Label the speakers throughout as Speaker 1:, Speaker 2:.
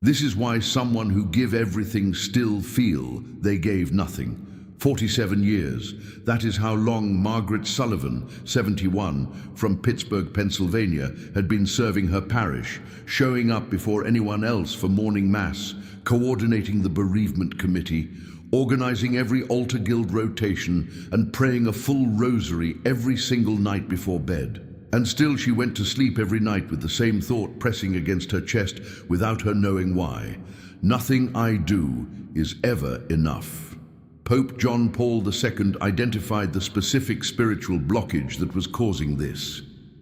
Speaker 1: This is why someone who give everything still feel they gave nothing. 47 years. That is how long Margaret Sullivan, 71, from Pittsburgh, Pennsylvania, had been serving her parish, showing up before anyone else for morning mass, coordinating the bereavement committee, organizing every altar guild rotation, and praying a full rosary every single night before bed. And still she went to sleep every night with the same thought pressing against her chest without her knowing why. Nothing I do is ever enough. Pope John Paul II identified the specific spiritual blockage that was causing this.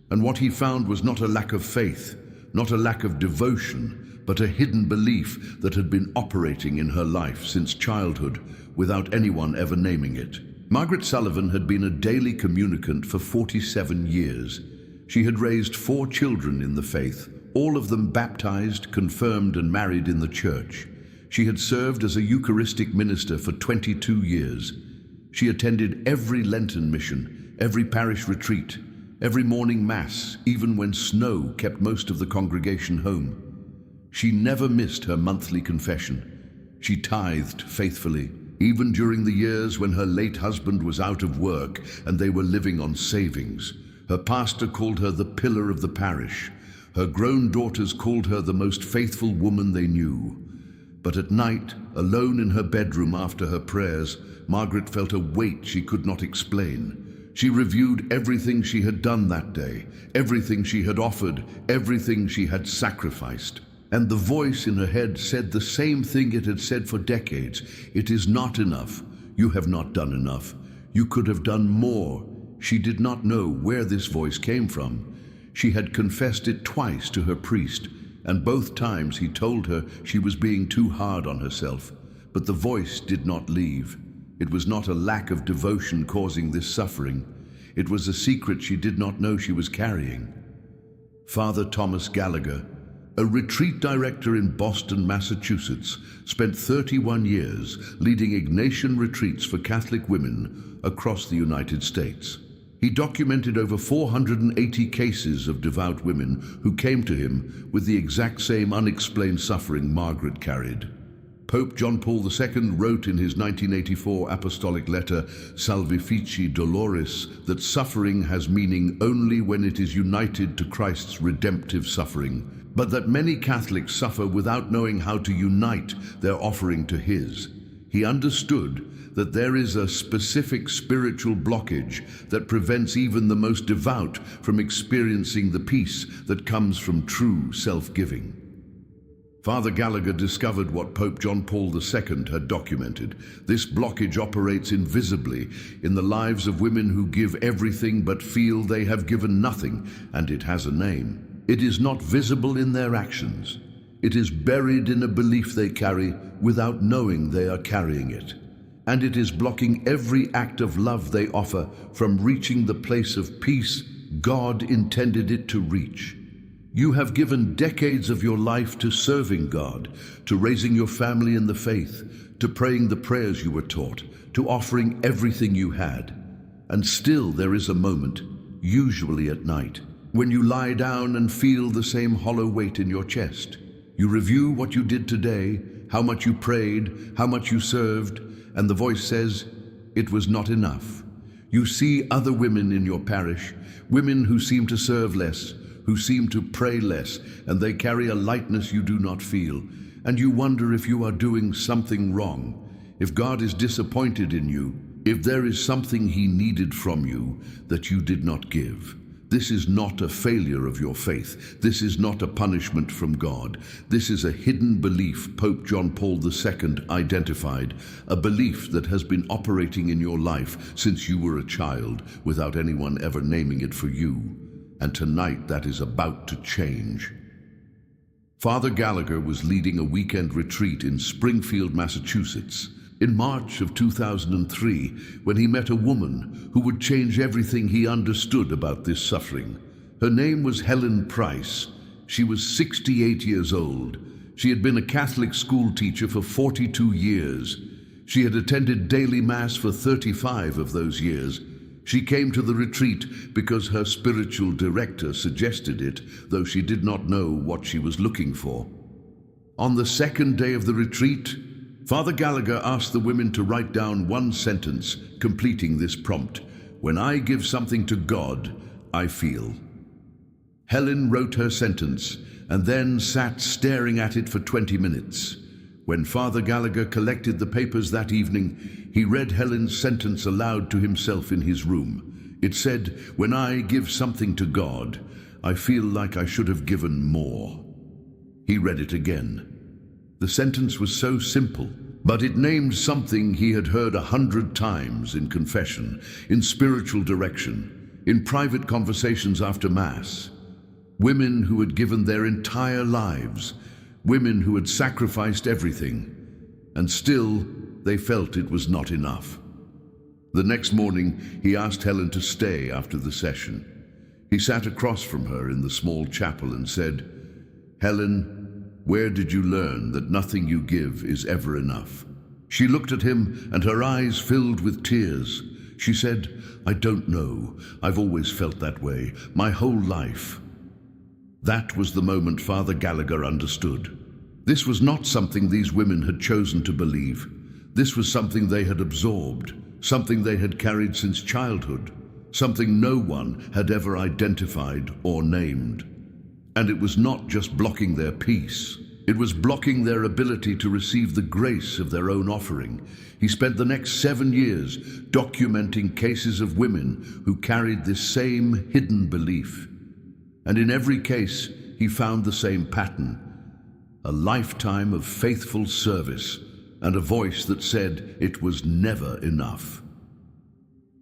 Speaker 1: And what he found was not a lack of faith, not a lack of devotion, but a hidden belief that had been operating in her life since childhood without anyone ever naming it. Margaret Sullivan had been a daily communicant for 47 years. She had raised 4 children in the faith, all of them baptized, confirmed, and married in the church. She had served as a Eucharistic minister for 22 years. She attended every Lenten mission, every parish retreat, every morning mass, even when snow kept most of the congregation home. She never missed her monthly confession. She tithed faithfully, even during the years when her late husband was out of work and they were living on savings. Her pastor called her the pillar of the parish. Her grown daughters called her the most faithful woman they knew. But at night, alone in her bedroom after her prayers, Margaret felt a weight she could not explain. She reviewed everything she had done that day, everything she had offered, everything she had sacrificed. And the voice in her head said the same thing it had said for decades. It is not enough. You have not done enough. You could have done more. She did not know where this voice came from. She had confessed it twice to her priest, and both times he told her she was being too hard on herself. But the voice did not leave. It was not a lack of devotion causing this suffering. It was a secret she did not know she was carrying. Father Thomas Gallagher, a retreat director in Boston, Massachusetts, spent 31 years leading Ignatian retreats for Catholic women across the United States. He documented over 480 cases of devout women who came to him with the exact same unexplained suffering Margaret carried. Pope John Paul II wrote in his 1984 apostolic letter, Salvifici Doloris, that suffering has meaning only when it is united to Christ's redemptive suffering, but that many Catholics suffer without knowing how to unite their offering to his. He understood that there is a specific spiritual blockage that prevents even the most devout from experiencing the peace that comes from true self-giving. Father Gallagher discovered what Pope John Paul II had documented. This blockage operates invisibly in the lives of women who give everything but feel they have given nothing, and it has a name. It is not visible in their actions. It is buried in a belief they carry without knowing they are carrying it. And it is blocking every act of love they offer from reaching the place of peace God intended it to reach. You have given decades of your life to serving God, to raising your family in the faith, to praying the prayers you were taught, to offering everything you had. And still there is a moment, usually at night, when you lie down and feel the same hollow weight in your chest. You review what you did today, how much you prayed, how much you served, and the voice says, it was not enough. You see other women in your parish, women who seem to serve less, who seem to pray less, and they carry a lightness you do not feel, and you wonder if you are doing something wrong, if God is disappointed in you, if there is something he needed from you that you did not give. This is not a failure of your faith. This is not a punishment from God. This is a hidden belief Pope John Paul II identified, a belief that has been operating in your life since you were a child without anyone ever naming it for you. And tonight that is about to change. Father Gallagher was leading a weekend retreat in Springfield, Massachusetts, in March of 2003, when he met a woman who would change everything he understood about this suffering. Her name was Helen Price. She was 68 years old. She had been a Catholic school teacher for 42 years. She had attended daily mass for 35 of those years. She came to the retreat because her spiritual director suggested it, though she did not know what she was looking for. On the second day of the retreat, Father Gallagher asked the women to write down one sentence, completing this prompt: "When I give something to God, I feel." Helen wrote her sentence and then sat staring at it for 20 minutes. When Father Gallagher collected the papers that evening, he read Helen's sentence aloud to himself in his room. It said, "When I give something to God, I feel like I should have given more." He read it again. The sentence was so simple, but it named something he had heard 100 times in confession, in spiritual direction, in private conversations after Mass. Women who had given their entire lives, women who had sacrificed everything, and still they felt it was not enough. The next morning, he asked Helen to stay after the session. He sat across from her in the small chapel and said, "Helen, where did you learn that nothing you give is ever enough?" She looked at him and her eyes filled with tears. She said, "I don't know. I've always felt that way, my whole life." That was the moment Father Gallagher understood. This was not something these women had chosen to believe. This was something they had absorbed, something they had carried since childhood, something no one had ever identified or named. And it was not just blocking their peace. It was blocking their ability to receive the grace of their own offering. He spent the next 7 years documenting cases of women who carried this same hidden belief. And in every case, he found the same pattern: a lifetime of faithful service and a voice that said it was never enough.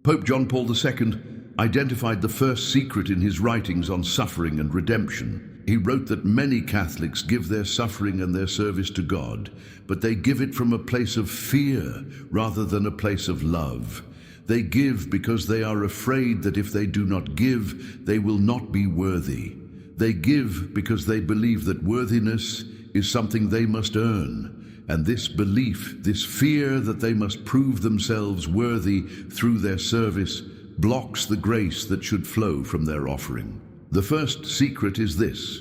Speaker 1: Pope John Paul II identified the first secret in his writings on suffering and redemption. He wrote that many Catholics give their suffering and their service to God, but they give it from a place of fear rather than a place of love. They give because they are afraid that if they do not give, they will not be worthy. They give because they believe that worthiness is something they must earn. And this belief, this fear that they must prove themselves worthy through their service, blocks the grace that should flow from their offering. The first secret is this: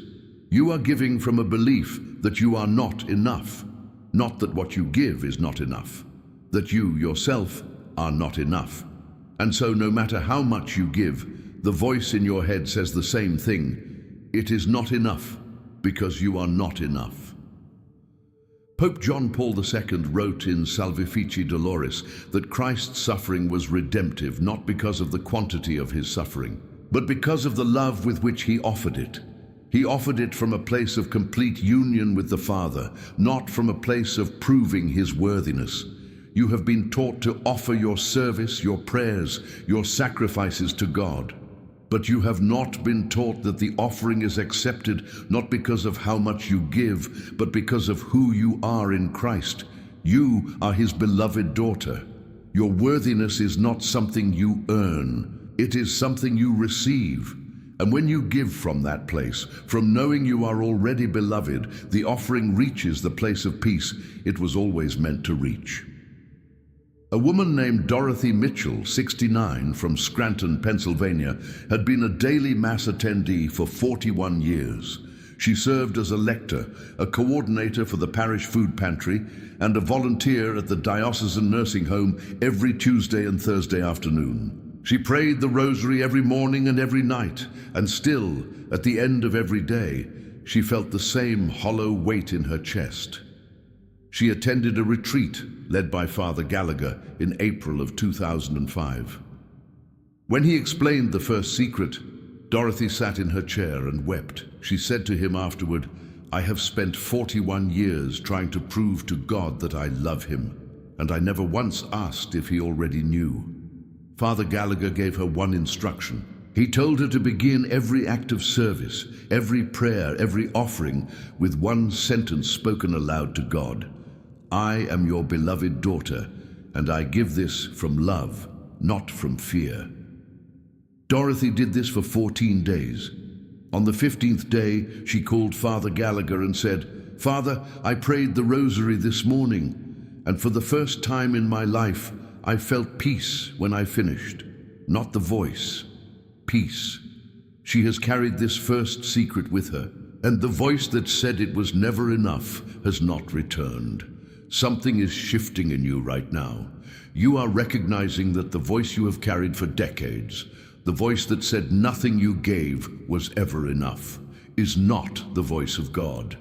Speaker 1: you are giving from a belief that you are not enough, not that what you give is not enough, that you yourself are not enough. And so no matter how much you give, the voice in your head says the same thing: it is not enough because you are not enough. Pope John Paul II wrote in Salvifici Doloris that Christ's suffering was redemptive not because of the quantity of his suffering, but because of the love with which he offered it. He offered it from a place of complete union with the Father, not from a place of proving his worthiness. You have been taught to offer your service, your prayers, your sacrifices to God. But you have not been taught that the offering is accepted not because of how much you give, but because of who you are in Christ. You are his beloved daughter. Your worthiness is not something you earn. It is something you receive. And when you give from that place, from knowing you are already beloved, the offering reaches the place of peace it was always meant to reach. A woman named Dorothy Mitchell, 69, from Scranton, Pennsylvania, had been a daily Mass attendee for 41 years. She served as a lector, a coordinator for the parish food pantry, and a volunteer at the diocesan nursing home every Tuesday and Thursday afternoon. She prayed the rosary every morning and every night, and still, at the end of every day, she felt the same hollow weight in her chest. She attended a retreat led by Father Gallagher in April of 2005. When he explained the first secret, Dorothy sat in her chair and wept. She said to him afterward, "I have spent 41 years trying to prove to God that I love him, and I never once asked if he already knew." Father Gallagher gave her one instruction. He told her to begin every act of service, every prayer, every offering, with one sentence spoken aloud to God: "I am your beloved daughter, and I give this from love, not from fear." Dorothy did this for 14 days. On the 15th day, she called Father Gallagher and said, "Father, I prayed the rosary this morning, and for the first time in my life, I felt peace when I finished. Not the voice, peace." She has carried this first secret with her, And the voice that said it was never enough has not returned. Something is shifting in you right now. You are recognizing that the voice you have carried for decades, the voice that said nothing you gave was ever enough, is not the voice of God.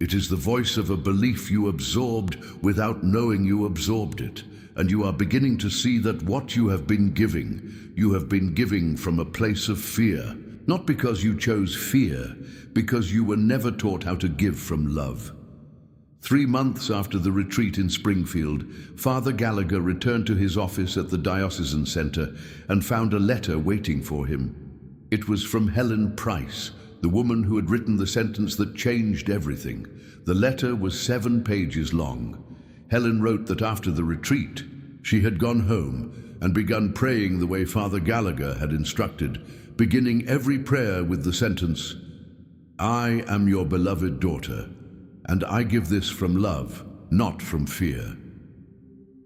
Speaker 1: It is the voice of a belief you absorbed without knowing you absorbed it. And you are beginning to see that what you have been giving from a place of fear. Not because you chose fear, because you were never taught how to give from love. 3 months after the retreat in Springfield, Father Gallagher returned to his office at the Diocesan Center and found a letter waiting for him. It was from Helen Price, the woman who had written the sentence that changed everything. The letter was 7 pages long. Helen wrote that after the retreat, she had gone home and begun praying the way Father Gallagher had instructed, beginning every prayer with the sentence, "I am your beloved daughter, and I give this from love, not from fear."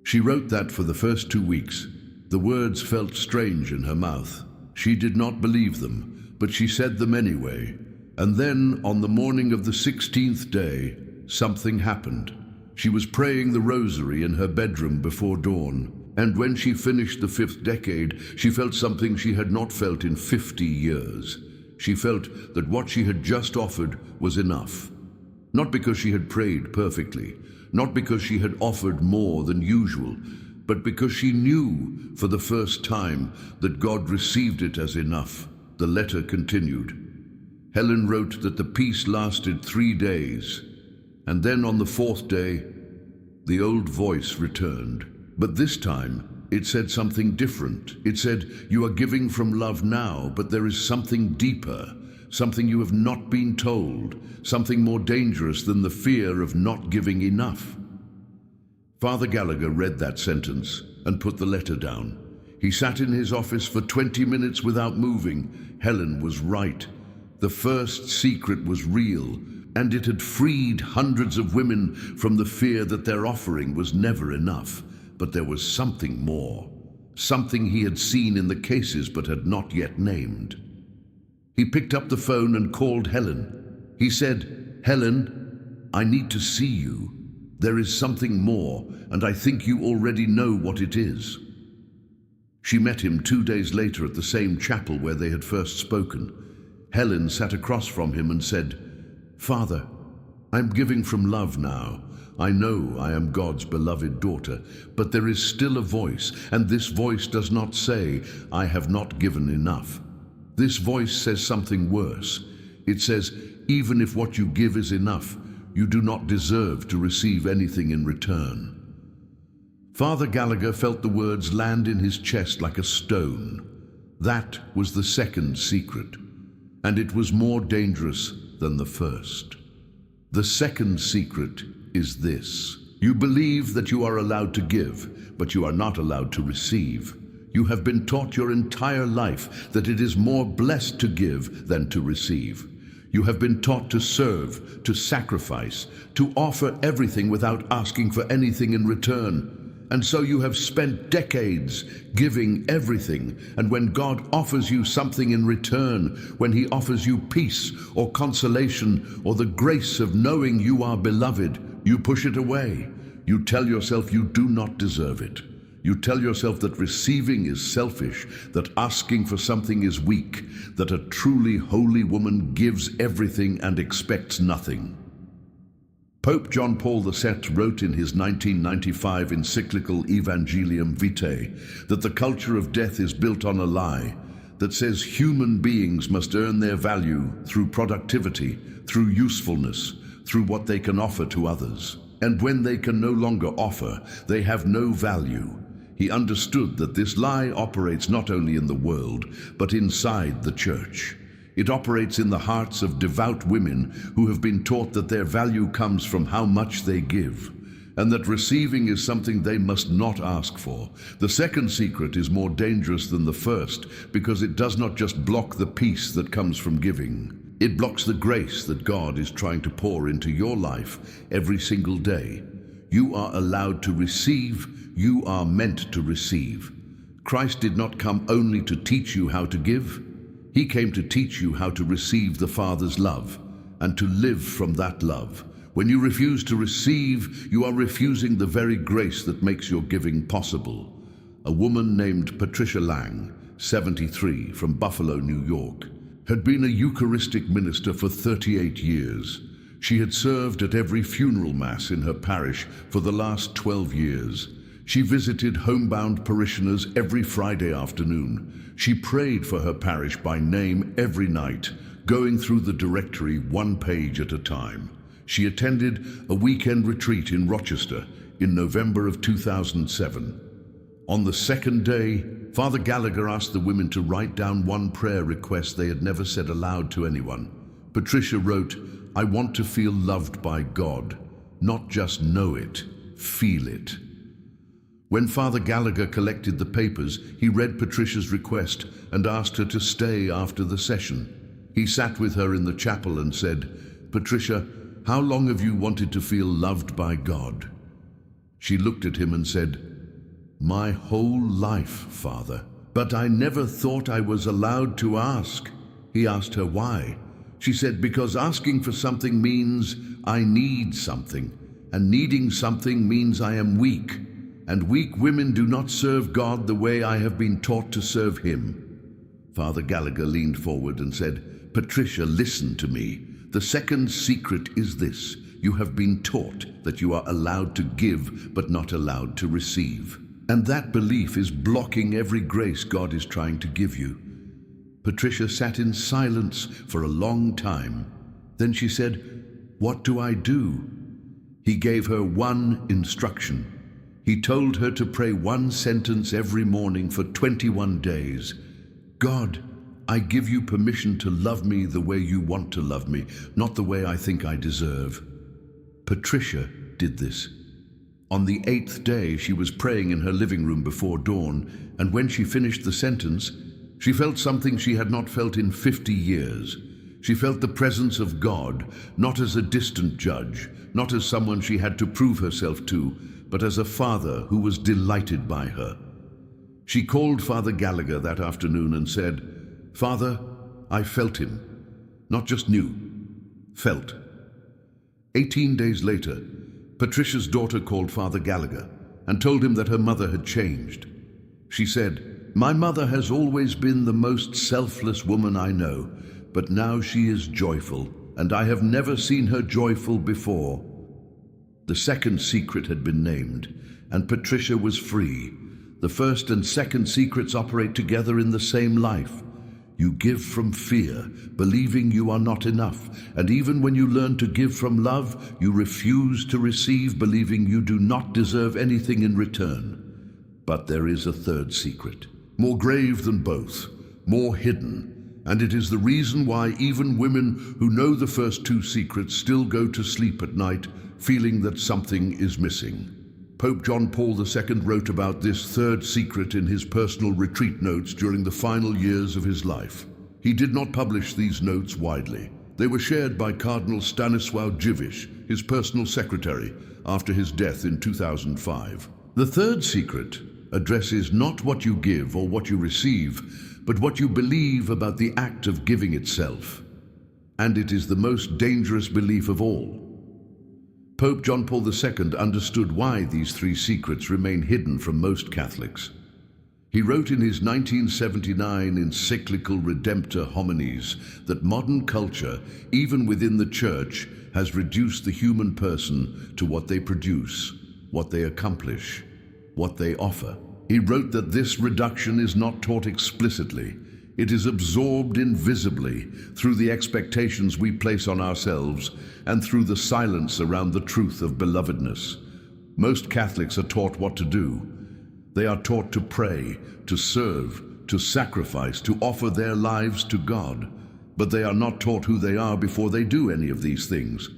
Speaker 1: She wrote that for the first 2 weeks. The words felt strange in her mouth. She did not believe them, but she said them anyway. And then, on the morning of the 16th day, something happened. She was praying the rosary in her bedroom before dawn, and when she finished the 5th decade, she felt something she had not felt in 50 years. She felt that what she had just offered was enough. Not because she had prayed perfectly, not because she had offered more than usual, but because she knew for the first time that God received it as enough. The letter continued. Helen wrote that the peace lasted 3 days, and then on the 4th day, the old voice returned. But this time, it said something different. It said, "You are giving from love now, but there is something deeper, something you have not been told, something more dangerous than the fear of not giving enough." Father Gallagher read that sentence and put the letter down. He sat in his office for 20 minutes without moving. Helen was right. The first secret was real, and it had freed hundreds of women from the fear that their offering was never enough. But there was something more, something he had seen in the cases but had not yet named. He picked up the phone and called Helen. He said, "Helen, I need to see you. There is something more, and I think you already know what it is." She met him 2 days later at the same chapel where they had first spoken. Helen sat across from him and said, "Father, I'm giving from love now. I know I am God's beloved daughter, but there is still a voice, and this voice does not say, 'I have not given enough.' This voice says something worse. It says, even if what you give is enough, you do not deserve to receive anything in return." Father Gallagher felt the words land in his chest like a stone. That was the second secret, and it was more dangerous than the first. The second secret is this. You believe that you are allowed to give, but you are not allowed to receive. You have been taught your entire life that it is more blessed to give than to receive. You have been taught to serve, to sacrifice, to offer everything without asking for anything in return. And so you have spent decades giving everything, and when God offers you something in return, when He offers you peace or consolation or the grace of knowing you are beloved, you push it away. You tell yourself you do not deserve it. You tell yourself that receiving is selfish, that asking for something is weak, that a truly holy woman gives everything and expects nothing. Pope John Paul II wrote in his 1995 encyclical Evangelium Vitae that the culture of death is built on a lie that says human beings must earn their value through productivity, through usefulness, through what they can offer to others. And when they can no longer offer, they have no value. He understood that this lie operates not only in the world, but inside the church. It operates in the hearts of devout women who have been taught that their value comes from how much they give, and that receiving is something they must not ask for. The second secret is more dangerous than the first because it does not just block the peace that comes from giving. It blocks the grace that God is trying to pour into your life every single day. You are allowed to receive. You are meant to receive. Christ did not come only to teach you how to give. He came to teach you how to receive the Father's love. and to live from that love. When you refuse to receive, you are refusing the very grace that makes your giving possible. A woman named Patricia Lang, 73, from Buffalo, New York, had been a Eucharistic minister for 38 years. She had served at every funeral mass in her parish for the last 12 years. She visited homebound parishioners every Friday afternoon. She prayed for her parish by name every night, going through the directory one page at a time. She attended a weekend retreat in Rochester in November of 2007. On the second day, Father Gallagher asked the women to write down one prayer request they had never said aloud to anyone. Patricia wrote, "I want to feel loved by God, not just know it, feel it." When Father Gallagher collected the papers, he read Patricia's request and asked her to stay after the session. He sat with her in the chapel and said, "Patricia, how long have you wanted to feel loved by God?" She looked at him and said, "My whole life, Father, but I never thought I was allowed to ask." He asked her why. She said, "Because asking for something means I need something, and needing something means I am weak, and weak women do not serve God the way I have been taught to serve Him." Father Gallagher leaned forward and said, "Patricia, listen to me. The second secret is this. You have been taught that you are allowed to give, but not allowed to receive. And that belief is blocking every grace God is trying to give you." Patricia sat in silence for a long time. Then she said, "What do I do?" He gave her one instruction. He told her to pray one sentence every morning for 21 days. "God, I give you permission to love me the way you want to love me, not the way I think I deserve." Patricia did this. On the 8th day, she was praying in her living room before dawn, and when she finished the sentence, she felt something she had not felt in 50 years. She felt the presence of God, not as a distant judge, not as someone she had to prove herself to, but as a father who was delighted by her. She called Father Gallagher that afternoon and said, "Father, I felt him. Not just knew, felt." 18 days later, Patricia's daughter called Father Gallagher and told him that her mother had changed. She said, "My mother has always been the most selfless woman I know, but now she is joyful, and I have never seen her joyful before." The second secret had been named, and Patricia was free. The first and second secrets operate together in the same life. You give from fear, believing you are not enough, and even when you learn to give from love, you refuse to receive, believing you do not deserve anything in return. But there is a third secret, more grave than both, more hidden, and it is the reason why even women who know the first two secrets still go to sleep at night feeling that something is missing. Pope John Paul II wrote about this third secret in his personal retreat notes during the final years of his life. He did not publish these notes widely. They were shared by Cardinal Stanisław Dziwisz, his personal secretary, after his death in 2005. The third secret addresses not what you give or what you receive, but what you believe about the act of giving itself. And it is the most dangerous belief of all. Pope John Paul II understood why these three secrets remain hidden from most Catholics. He wrote in his 1979 encyclical Redemptor Homines that modern culture, even within the Church, has reduced the human person to what they produce, what they accomplish, what they offer. He wrote that this reduction is not taught explicitly. It is absorbed invisibly through the expectations we place on ourselves and through the silence around the truth of belovedness. Most Catholics are taught what to do. They are taught to pray, to serve, to sacrifice, to offer their lives to God. But they are not taught who they are before they do any of these things.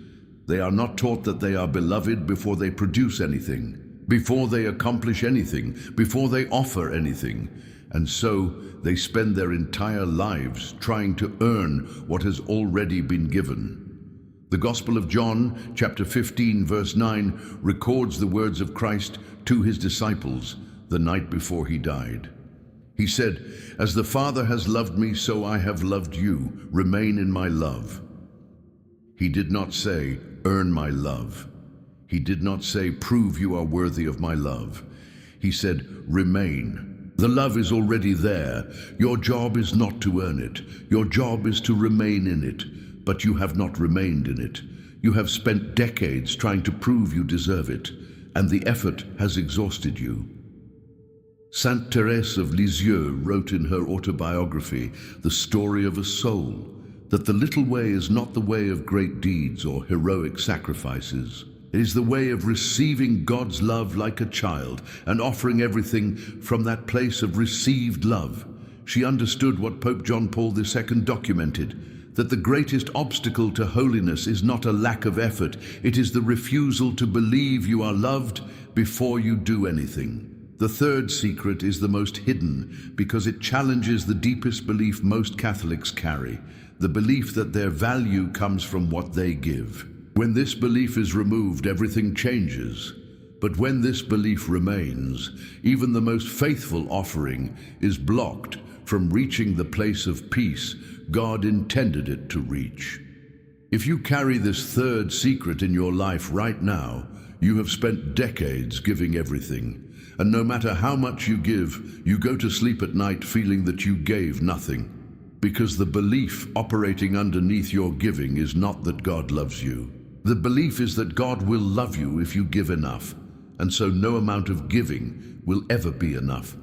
Speaker 1: They are not taught that they are beloved before they produce anything, before they accomplish anything, before they offer anything. And so they spend their entire lives trying to earn what has already been given. The Gospel of John, chapter 15, verse 9, records the words of Christ to his disciples the night before he died. He said, "As the Father has loved me, so I have loved you. Remain in my love." He did not say, earn my love. He did not say, prove you are worthy of my love. He said, remain. The love is already there. Your job is not to earn it. Your job is to remain in it. But you have not remained in it. You have spent decades trying to prove you deserve it, and the effort has exhausted you. Sainte Thérèse of Lisieux wrote in her autobiography, The Story of a Soul, that the little way is not the way of great deeds or heroic sacrifices. It is the way of receiving God's love like a child and offering everything from that place of received love. She understood what Pope John Paul II documented, that the greatest obstacle to holiness is not a lack of effort, it is the refusal to believe you are loved before you do anything. The third secret is the most hidden because it challenges the deepest belief most Catholics carry, the belief that their value comes from what they give. When this belief is removed, everything changes. But when this belief remains, even the most faithful offering is blocked from reaching the place of peace God intended it to reach. If you carry this third secret in your life right now, you have spent decades giving everything. And no matter how much you give, you go to sleep at night feeling that you gave nothing. Because the belief operating underneath your giving is not that God loves you. The belief is that God will love you if you give enough, and so no amount of giving will ever be enough.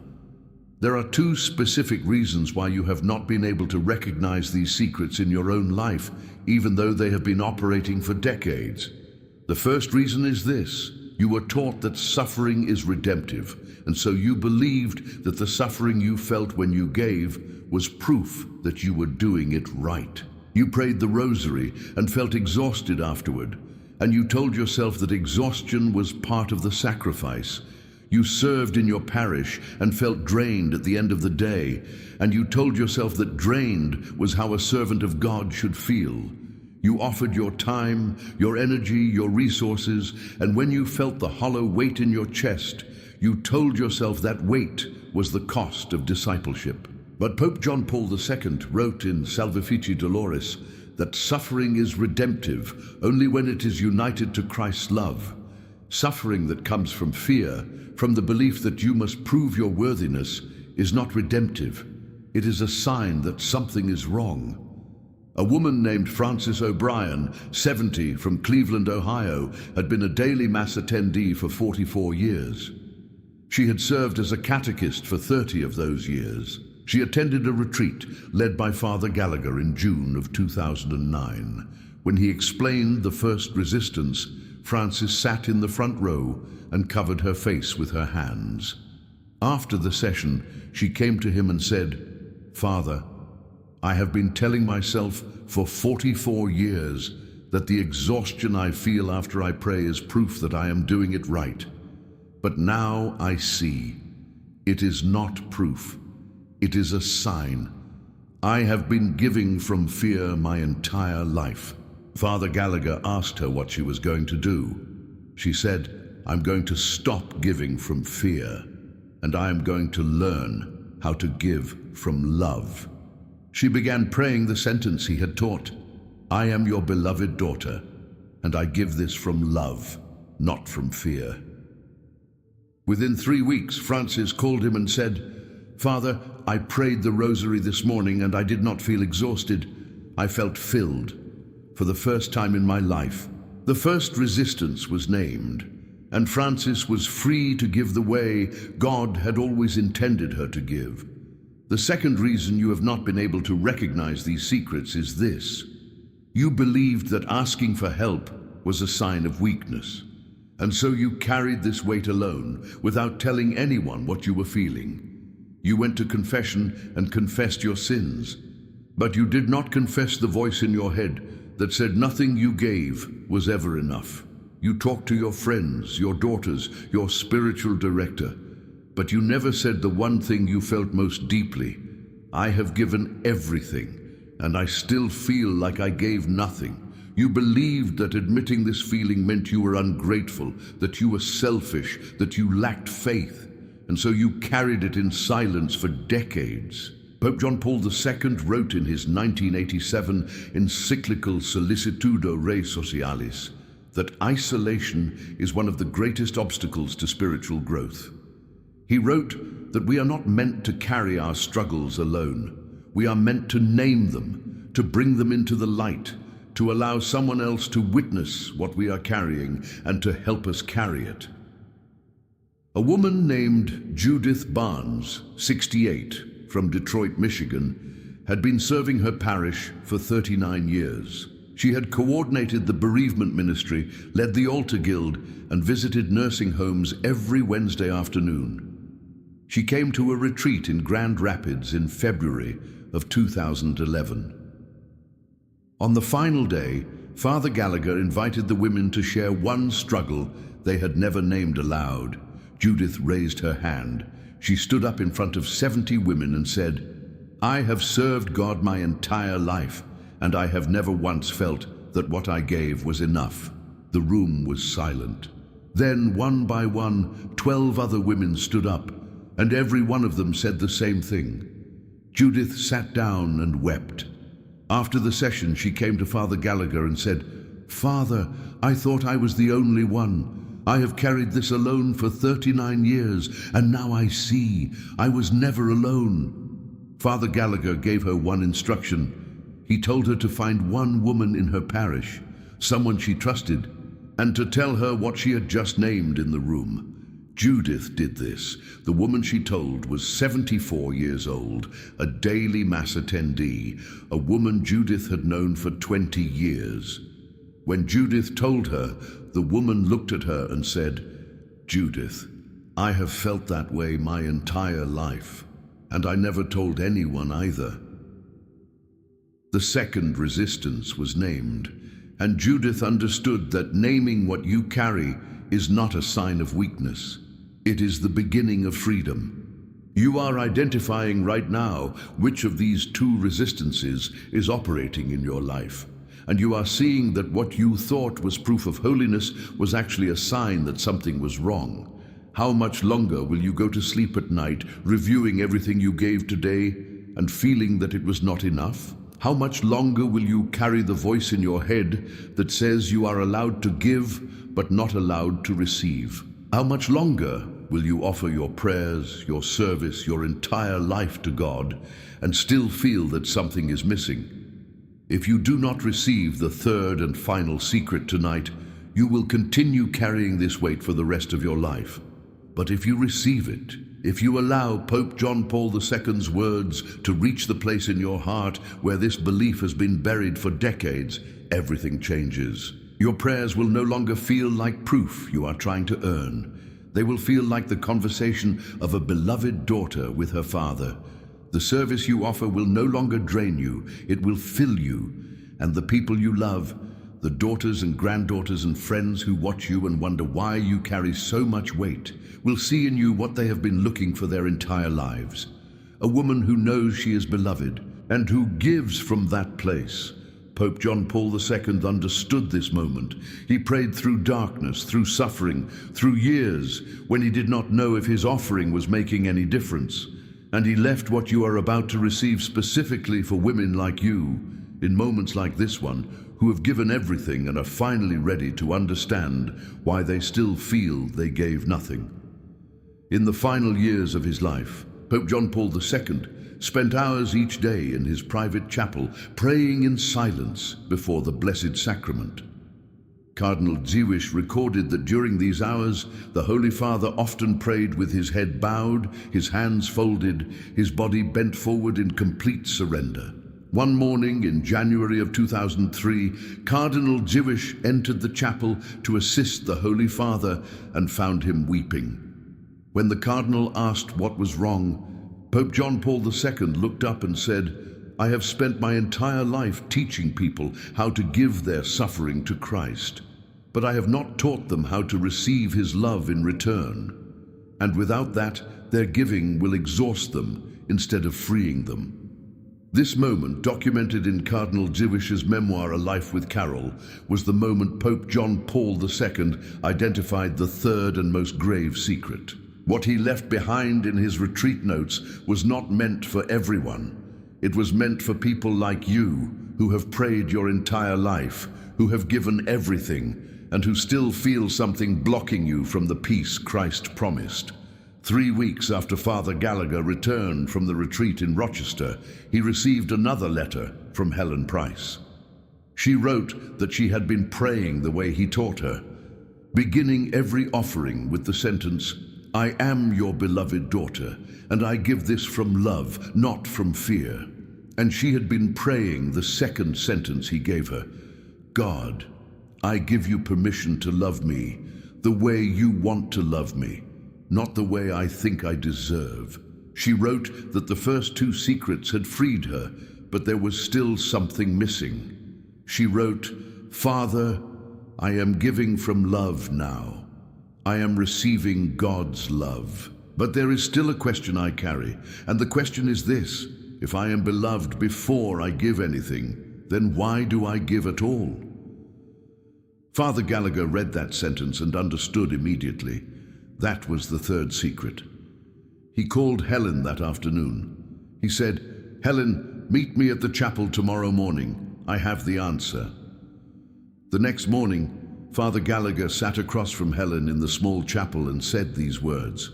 Speaker 1: There are two specific reasons why you have not been able to recognize these secrets in your own life, even though they have been operating for decades. The first reason is this: you were taught that suffering is redemptive, and so you believed that the suffering you felt when you gave was proof that you were doing it right. You prayed the rosary and felt exhausted afterward, and you told yourself that exhaustion was part of the sacrifice. You served in your parish and felt drained at the end of the day, and you told yourself that drained was how a servant of God should feel. You offered your time, your energy, your resources, and when you felt the hollow weight in your chest, you told yourself that weight was the cost of discipleship. But Pope John Paul II wrote in Salvifici Doloris that suffering is redemptive only when it is united to Christ's love. Suffering that comes from fear, from the belief that you must prove your worthiness, is not redemptive. It is a sign that something is wrong. A woman named Frances O'Brien, 70, from Cleveland, Ohio, had been a daily Mass attendee for 44 years. She had served as a catechist for 30 of those years. She attended a retreat led by Father Gallagher in June of 2009. When he explained the first resistance, Frances sat in the front row and covered her face with her hands. After the session, she came to him and said, "Father, I have been telling myself for 44 years that the exhaustion I feel after I pray is proof that I am doing it right. But now I see. It is not proof. It is a sign. I have been giving from fear my entire life." Father Gallagher asked her what she was going to do. She said, "I'm going to stop giving from fear, and I am going to learn how to give from love." She began praying the sentence he had taught, "I am your beloved daughter, and I give this from love, not from fear." Within 3 weeks, Frances called him and said, "Father, I prayed the rosary this morning and I did not feel exhausted. I felt filled for the first time in my life." The first resistance was named, and Frances was free to give the way God had always intended her to give. The second reason you have not been able to recognize these secrets is this: you believed that asking for help was a sign of weakness, and so you carried this weight alone without telling anyone what you were feeling. You went to confession and confessed your sins, but you did not confess the voice in your head that said nothing you gave was ever enough. You talked to your friends, your daughters, your spiritual director, but you never said the one thing you felt most deeply: "I have given everything, and I still feel like I gave nothing." You believed that admitting this feeling meant you were ungrateful, that you were selfish, that you lacked faith, and so you carried it in silence for decades. Pope John Paul II wrote in his 1987 encyclical Sollicitudo Rei Socialis that isolation is one of the greatest obstacles to spiritual growth. He wrote that we are not meant to carry our struggles alone. We are meant to name them, to bring them into the light, to allow someone else to witness what we are carrying and to help us carry it. A woman named Judith Barnes, 68, from Detroit, Michigan, had been serving her parish for 39 years. She had coordinated the bereavement ministry, led the altar guild, and visited nursing homes every Wednesday afternoon. She came to a retreat in Grand Rapids in February of 2011. On the final day, Father Gallagher invited the women to share one struggle they had never named aloud. Judith raised her hand. She stood up in front of 70 women and said, "I have served God my entire life, and I have never once felt that what I gave was enough." The room was silent. Then, one by one, 12 other women stood up, and every one of them said the same thing. Judith sat down and wept. After the session, she came to Father Gallagher and said, "Father, I thought I was the only one. I have carried this alone for 39 years, and now I see I was never alone." Father Gallagher gave her one instruction. He told her to find one woman in her parish, someone she trusted, and to tell her what she had just named in the room. Judith did this. The woman she told was 74 years old, a daily Mass attendee, a woman Judith had known for 20 years. When Judith told her, the woman looked at her and said, "Judith, I have felt that way my entire life, and I never told anyone either." The second resistance was named, and Judith understood that naming what you carry is not a sign of weakness. It is the beginning of freedom. You are identifying right now which of these two resistances is operating in your life. And you are seeing that what you thought was proof of holiness was actually a sign that something was wrong. How much longer will you go to sleep at night, reviewing everything you gave today and feeling that it was not enough? How much longer will you carry the voice in your head that says you are allowed to give but not allowed to receive? How much longer will you offer your prayers, your service, your entire life to God and still feel that something is missing? If you do not receive the third and final secret tonight, you will continue carrying this weight for the rest of your life. But if you receive it, if you allow Pope John Paul II's words to reach the place in your heart where this belief has been buried for decades, everything changes. Your prayers will no longer feel like proof you are trying to earn. They will feel like the conversation of a beloved daughter with her father. The service you offer will no longer drain you, it will fill you. And the people you love, the daughters and granddaughters and friends who watch you and wonder why you carry so much weight, will see in you what they have been looking for their entire lives. A woman who knows she is beloved and who gives from that place. Pope John Paul II understood this moment. He prayed through darkness, through suffering, through years when he did not know if his offering was making any difference. And he left what you are about to receive specifically for women like you, in moments like this one, who have given everything and are finally ready to understand why they still feel they gave nothing. In the final years of his life, Pope John Paul II spent hours each day in his private chapel, praying in silence before the Blessed Sacrament. Cardinal Dziwisz recorded that during these hours, the Holy Father often prayed with his head bowed, his hands folded, his body bent forward in complete surrender. One morning in January of 2003, Cardinal Dziwisz entered the chapel to assist the Holy Father and found him weeping. When the Cardinal asked what was wrong, Pope John Paul II looked up and said, "I have spent my entire life teaching people how to give their suffering to Christ, but I have not taught them how to receive his love in return. And without that, their giving will exhaust them instead of freeing them." This moment, documented in Cardinal Dziwisz's memoir, A Life with Carol, was the moment Pope John Paul II identified the third and most grave secret. What he left behind in his retreat notes was not meant for everyone. It was meant for people like you, who have prayed your entire life, who have given everything, and who still feel something blocking you from the peace Christ promised. 3 weeks after Father Gallagher returned from the retreat in Rochester, he received another letter from Helen Price. She wrote that she had been praying the way he taught her, beginning every offering with the sentence, "I am your beloved daughter, and I give this from love, not from fear." And she had been praying the second sentence he gave her, "God, I give you permission to love me the way you want to love me, not the way I think I deserve." She wrote that the first 2 secrets had freed her, but there was still something missing. She wrote, "Father, I am giving from love now. I am receiving God's love. But there is still a question I carry, and the question is this: if I am beloved before I give anything, then why do I give at all?" Father Gallagher read that sentence and understood immediately. That was the third secret. He called Helen that afternoon. He said, "Helen, meet me at the chapel tomorrow morning. I have the answer." The next morning, Father Gallagher sat across from Helen in the small chapel and said these words,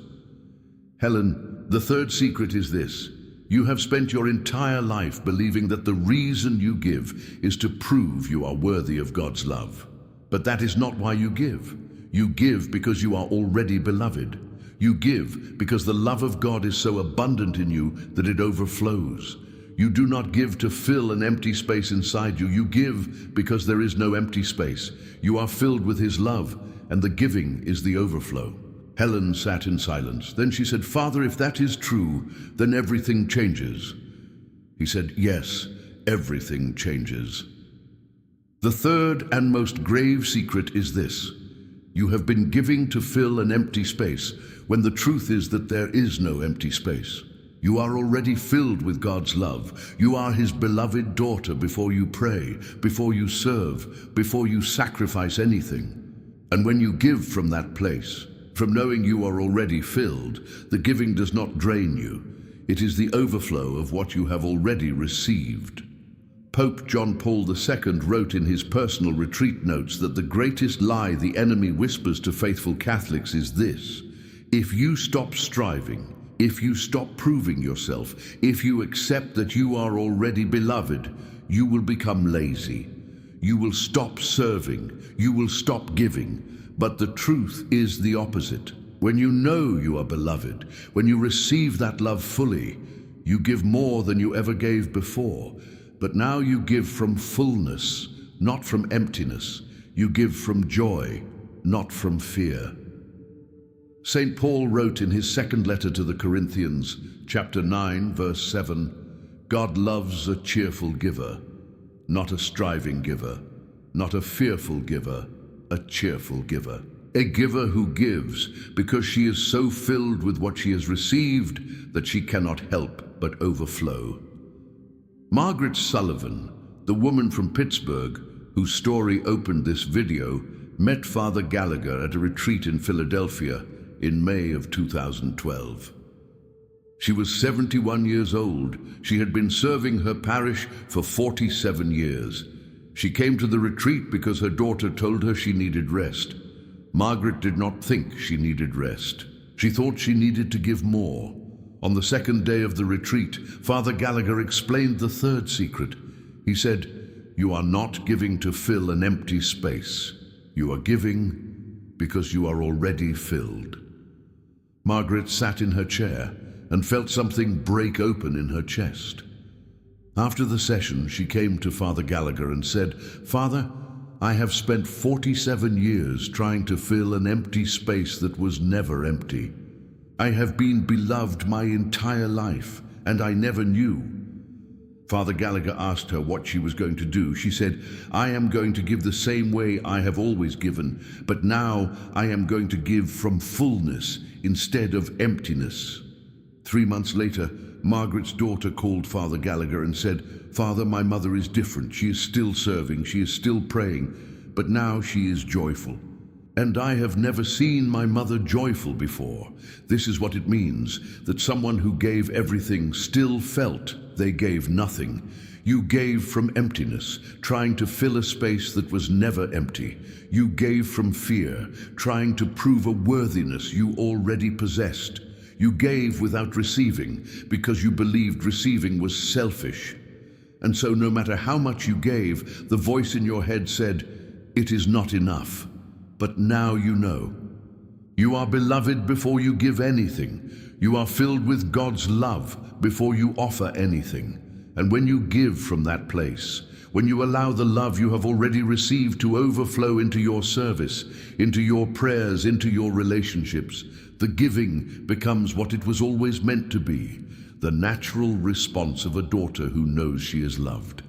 Speaker 1: "Helen, the third secret is this. You have spent your entire life believing that the reason you give is to prove you are worthy of God's love. But that is not why you give. You give because you are already beloved. You give because the love of God is so abundant in you that it overflows. You do not give to fill an empty space inside you. You give because there is no empty space. You are filled with His love, and the giving is the overflow." Helen sat in silence. Then she said, "Father, if that is true, then everything changes." He said, "Yes, everything changes." The third and most grave secret is this: you have been giving to fill an empty space, when the truth is that there is no empty space. You are already filled with God's love. You are His beloved daughter before you pray, before you serve, before you sacrifice anything. And when you give from that place, from knowing you are already filled, the giving does not drain you. It is the overflow of what you have already received. Pope John Paul II wrote in his personal retreat notes that the greatest lie the enemy whispers to faithful Catholics is this: if you stop striving, if you stop proving yourself, if you accept that you are already beloved, you will become lazy. You will stop serving. You will stop giving. But the truth is the opposite. When you know you are beloved, when you receive that love fully, you give more than you ever gave before. But now you give from fullness, not from emptiness. You give from joy, not from fear. St. Paul wrote in his second letter to the Corinthians, chapter 9, verse 7, "God loves a cheerful giver, not a striving giver, not a fearful giver, a cheerful giver." A giver who gives because she is so filled with what she has received that she cannot help but overflow. Margaret Sullivan, the woman from Pittsburgh whose story opened this video, met Father Gallagher at a retreat in Philadelphia in May of 2012. She was 71 years old. She had been serving her parish for 47 years. She came to the retreat because her daughter told her she needed rest. Margaret did not think she needed rest. She thought she needed to give more. On the second day of the retreat, Father Gallagher explained the third secret. He said, "You are not giving to fill an empty space. You are giving because you are already filled." Margaret sat in her chair and felt something break open in her chest. After the session, she came to Father Gallagher and said, "Father, I have spent 47 years trying to fill an empty space that was never empty. I have been beloved my entire life, and I never knew." Father Gallagher asked her what she was going to do. She said, "I am going to give the same way I have always given, but now I am going to give from fullness instead of emptiness." 3 months later, Margaret's daughter called Father Gallagher and said, "Father, my mother is different. She is still serving, she is still praying, but now she is joyful." And I have never seen my mother joyful before. This is what it means, that someone who gave everything still felt they gave nothing. You gave from emptiness, trying to fill a space that was never empty. You gave from fear, trying to prove a worthiness you already possessed. You gave without receiving, because you believed receiving was selfish. And so no matter how much you gave, the voice in your head said, "It is not enough." But now you know. You are beloved before you give anything. You are filled with God's love before you offer anything. And when you give from that place, when you allow the love you have already received to overflow into your service, into your prayers, into your relationships, the giving becomes what it was always meant to be, the natural response of a daughter who knows she is loved.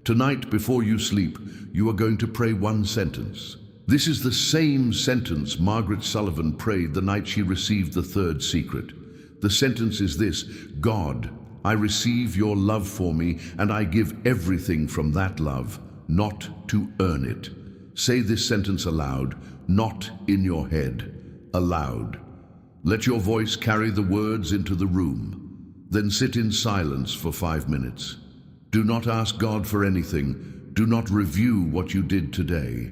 Speaker 1: Tonight, before you sleep, you are going to pray one sentence. This is the same sentence Margaret Sullivan prayed the night she received the third secret. The sentence is this: God, I receive your love for me, and I give everything from that love, not to earn it. Say this sentence aloud, not in your head, aloud. Let your voice carry the words into the room. Then sit in silence for 5 minutes. Do not ask God for anything. Do not review what you did today.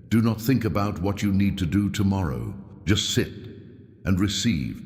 Speaker 1: Do not think about what you need to do tomorrow. Just sit and receive.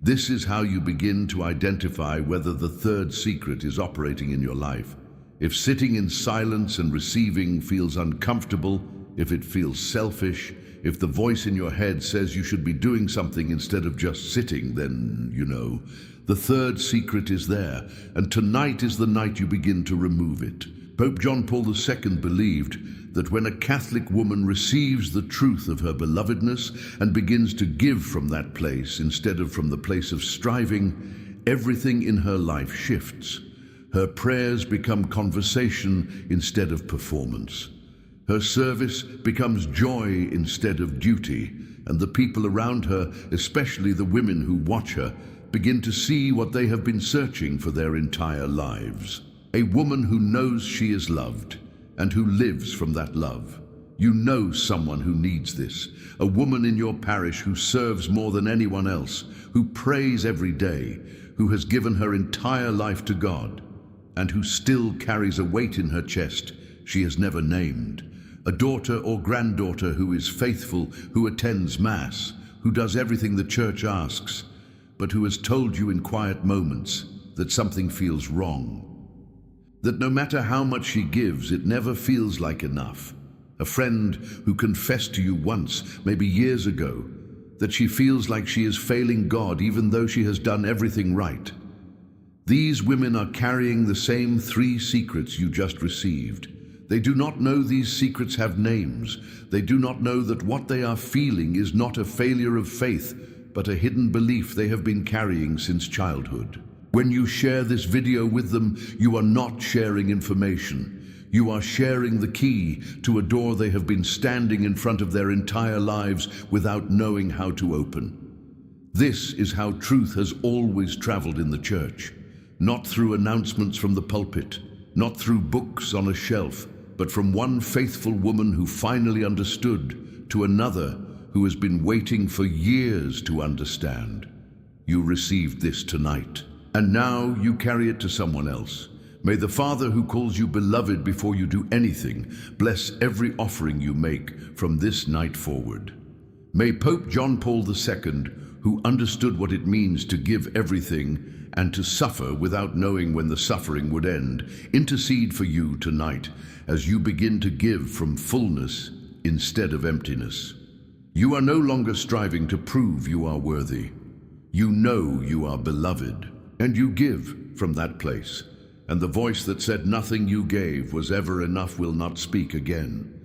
Speaker 1: This is how you begin to identify whether the third secret is operating in your life. If sitting in silence and receiving feels uncomfortable, if it feels selfish, if the voice in your head says you should be doing something instead of just sitting, then you know. The third secret is there, and tonight is the night you begin to remove it. Pope John Paul II believed that when a Catholic woman receives the truth of her belovedness and begins to give from that place instead of from the place of striving, everything in her life shifts. Her prayers become conversation instead of performance. Her service becomes joy instead of duty, and the people around her, especially the women who watch her, begin to see what they have been searching for their entire lives. A woman who knows she is loved and who lives from that love. You know someone who needs this. A woman in your parish who serves more than anyone else, who prays every day, who has given her entire life to God, and who still carries a weight in her chest she has never named. A daughter or granddaughter who is faithful, who attends Mass, who does everything the Church asks, but who has told you in quiet moments that something feels wrong. That no matter how much she gives, it never feels like enough. A friend who confessed to you once, maybe years ago, that she feels like she is failing God even though she has done everything right. These women are carrying the same 3 secrets you just received. They do not know these secrets have names. They do not know that what they are feeling is not a failure of faith, but a hidden belief they have been carrying since childhood. When you share this video with them, you are not sharing information. You are sharing the key to a door they have been standing in front of their entire lives without knowing how to open. This is how truth has always traveled in the Church. Not through announcements from the pulpit, not through books on a shelf, but from one faithful woman who finally understood to another who has been waiting for years to understand. You received this tonight, and now you carry it to someone else. May the Father who calls you beloved before you do anything bless every offering you make from this night forward. May Pope John Paul II, who understood what it means to give everything and to suffer without knowing when the suffering would end, intercede for you tonight as you begin to give from fullness instead of emptiness. You are no longer striving to prove you are worthy. You know you are beloved, and you give from that place. And the voice that said nothing you gave was ever enough will not speak again.